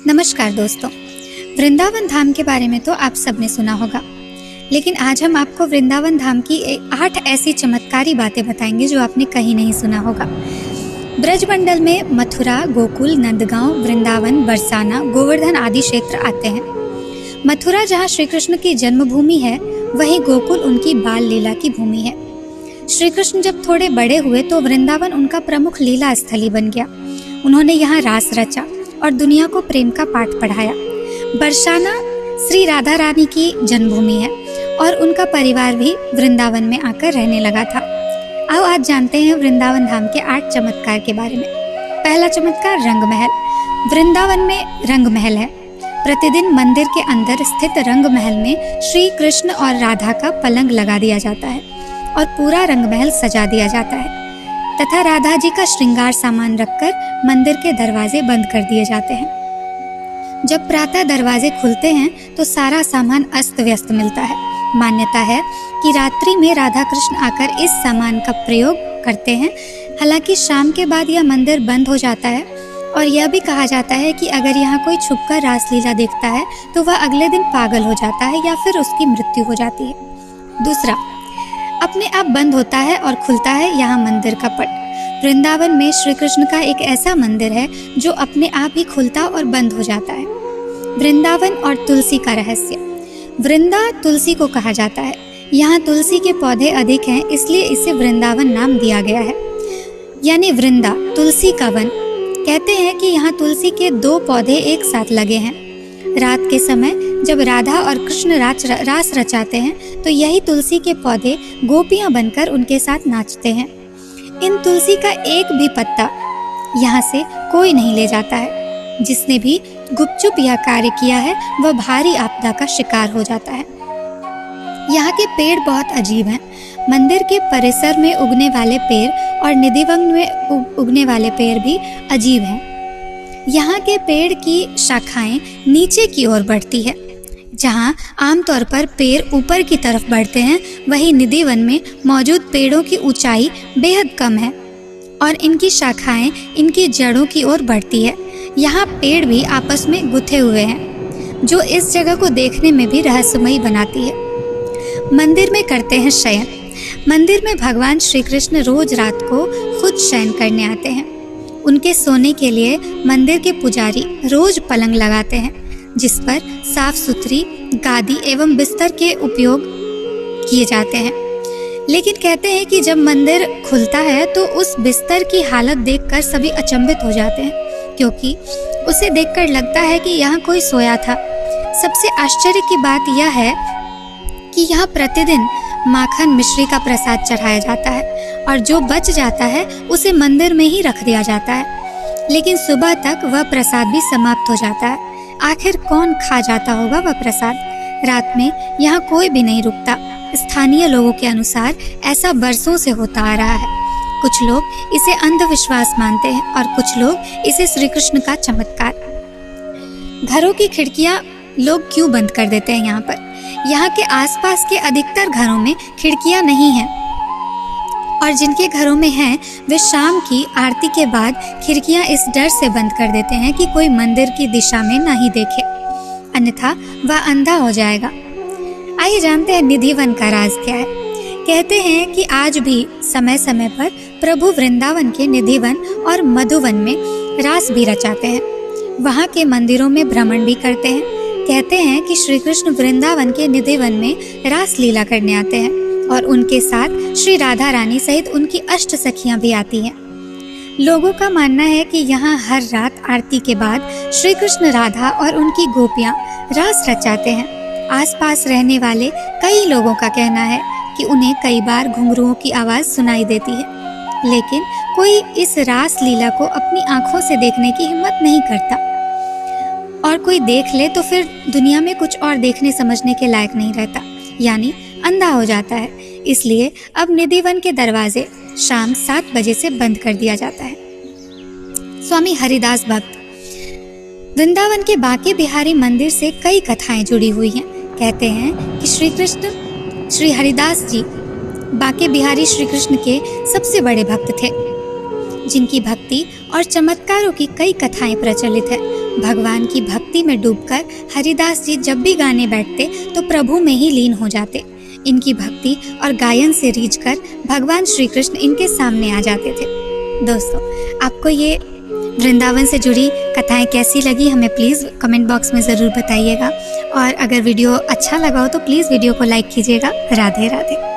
नमस्कार दोस्तों। वृंदावन धाम के बारे में तो आप सबने सुना होगा, लेकिन आज हम आपको वृंदावन धाम की 8 ऐसी चमत्कारी बातें बताएंगे जो आपने कहीं नहीं सुना होगा। ब्रजमंडल में मथुरा, गोकुल, नंदगांव, वृंदावन, बरसाना, गोवर्धन आदि क्षेत्र आते हैं। मथुरा जहाँ श्री कृष्ण की जन्मभूमि है, वहीं गोकुल उनकी बाल लीला की भूमि है। श्री कृष्ण जब थोड़े बड़े हुए तो वृंदावन उनका प्रमुख लीला स्थली बन गया। उन्होंने यहाँ रास रचा और दुनिया को प्रेम का पाठ पढ़ाया। बरसाना श्री राधा रानी की जन्मभूमि है और उनका परिवार भी वृंदावन में आकर रहने लगा था। आओ आज जानते हैं वृंदावन धाम के 8 चमत्कार के बारे में। पहला चमत्कार, रंग महल। वृंदावन में रंग महल है। प्रतिदिन मंदिर के अंदर स्थित रंग महल में श्री कृष्ण और राधा का पलंग लगा दिया जाता है और पूरा रंग महल सजा दिया जाता है तथा राधा जी का श्रृंगार सामान रखकर मंदिर के दरवाजे बंद कर दिए जाते हैं। जब प्रातः दरवाजे खुलते हैं तो सारा सामान अस्त व्यस्त मिलता है। मान्यता है कि रात्रि में राधा कृष्ण आकर इस सामान का प्रयोग करते हैं। हालांकि शाम के बाद यह मंदिर बंद हो जाता है और यह भी कहा जाता है कि अगर यहाँ कोई छुपकर रासलीला देखता है तो वह अगले दिन पागल हो जाता है या फिर उसकी मृत्यु हो जाती है। दूसरा, अपने आप बंद होता है और खुलता है यहाँ मंदिर का पट। वृंदावन में श्री कृष्ण का एक ऐसा मंदिर है जो अपने आप ही खुलता और बंद हो जाता है। वृंदावन और तुलसी का रहस्य। वृंदा तुलसी को कहा जाता है। यहाँ तुलसी के पौधे अधिक हैं, इसलिए इसे वृंदावन नाम दिया गया है, यानी वृंदा तुलसी का वन। कहते हैं कि यहाँ तुलसी के 2 पौधे एक साथ लगे हैं। रात के समय जब राधा और कृष्ण रास रचाते हैं तो यही तुलसी के पौधे गोपियां बनकर उनके साथ नाचते हैं। इन तुलसी का एक भी पत्ता यहाँ से कोई नहीं ले जाता है। जिसने भी गुपचुप यह कार्य किया है वह भारी आपदा का शिकार हो जाता है। यहाँ के पेड़ बहुत अजीब हैं। मंदिर के परिसर में उगने वाले पेड़ और निधिवंग में उगने वाले पेड़ भी अजीब हैं। यहाँ के पेड़ की शाखाएं नीचे की ओर बढ़ती है। जहाँ आमतौर पर पेड़ ऊपर की तरफ बढ़ते हैं, वहीं निधिवन में मौजूद पेड़ों की ऊंचाई बेहद कम है और इनकी शाखाएं इनकी जड़ों की ओर बढ़ती है। यहाँ पेड़ भी आपस में गुथे हुए हैं, जो इस जगह को देखने में भी रहस्यमयी बनाती है। मंदिर में करते हैं शयन। मंदिर में भगवान श्री कृष्ण रोज रात को खुद शयन करने आते हैं। उनके सोने के लिए मंदिर के पुजारी रोज पलंग लगाते हैं, जिस पर साफ सुथरी गादी एवं बिस्तर के उपयोग किए जाते हैं। लेकिन कहते हैं कि जब मंदिर खुलता है तो उस बिस्तर की हालत देखकर सभी अचंभित हो जाते हैं, क्योंकि उसे देखकर लगता है कि यहाँ कोई सोया था। सबसे आश्चर्य की बात यह है कि यहाँ प्रतिदिन माखन मिश्री का प्रसाद चढ़ाया जाता है और जो बच जाता है उसे मंदिर में ही रख दिया जाता है। लेकिन सुबह तक वह प्रसाद भी समाप्त हो जाता है। आखिर कौन खा जाता होगा वह प्रसाद? रात में यहाँ कोई भी नहीं रुकता। स्थानीय लोगों के अनुसार ऐसा बरसों से होता आ रहा है। कुछ लोग इसे अंधविश्वास मानते हैं और कुछ लोग इसे श्री कृष्ण का चमत्कार। घरों की खिड़कियां लोग क्यों बंद कर देते हैं? यहाँ पर यहाँ के आसपास के अधिकतर घरों में खिड़कियां नहीं हैं और जिनके घरों में हैं वे शाम की आरती के बाद खिड़कियां इस डर से बंद कर देते हैं कि कोई मंदिर की दिशा में ना ही देखे, अन्यथा वह अंधा हो जाएगा। आइए जानते हैं निधिवन का राज क्या है। कहते हैं कि आज भी समय समय पर प्रभु वृंदावन के निधिवन और मधुवन में रास भी रचाते हैं। वहाँ के मंदिरों में भ्रमण भी करते हैं। कहते हैं कि श्री कृष्ण वृंदावन के निधिवन में रास लीला करने आते हैं और उनके साथ श्री राधा रानी सहित उनकी अष्ट सखियां भी आती हैं। लोगों का मानना है कि यहाँ हर रात आरती के बाद श्री कृष्ण, राधा और उनकी गोपियां रास रचाते हैं। आसपास रहने वाले कई लोगों का कहना है कि उन्हें कई बार घुंघरुओं की आवाज सुनाई देती है, लेकिन कोई इस रास लीला को अपनी आंखों से देखने की हिम्मत नहीं करता और कोई देख ले तो फिर दुनिया में कुछ और देखने समझने के लायक नहीं रहता, यानी अंधा हो जाता है। इसलिए अब निधिवन के दरवाजे शाम 7 बजे से बंद कर दिया जाता है। स्वामी हरिदास भक्त। वृंदावन के बांके बिहारी मंदिर से कई कथाएं जुड़ी हुई हैं। कहते हैं कि श्री हरिदास जी बांके बिहारी श्री कृष्ण के सबसे बड़े भक्त थे, जिनकी भक्ति और चमत्कारों की कई कथाएं प्रचलित है। भगवान की भक्ति में डूबकर हरिदास जी जब भी गाने बैठते तो प्रभु में ही लीन हो जाते। इनकी भक्ति और गायन से रीझकर भगवान श्री कृष्ण इनके सामने आ जाते थे। दोस्तों, आपको ये वृंदावन से जुड़ी कथाएं कैसी लगी हमें प्लीज़ कमेंट बॉक्स में ज़रूर बताइएगा, और अगर वीडियो अच्छा लगा हो तो प्लीज़ वीडियो को लाइक कीजिएगा। राधे राधे।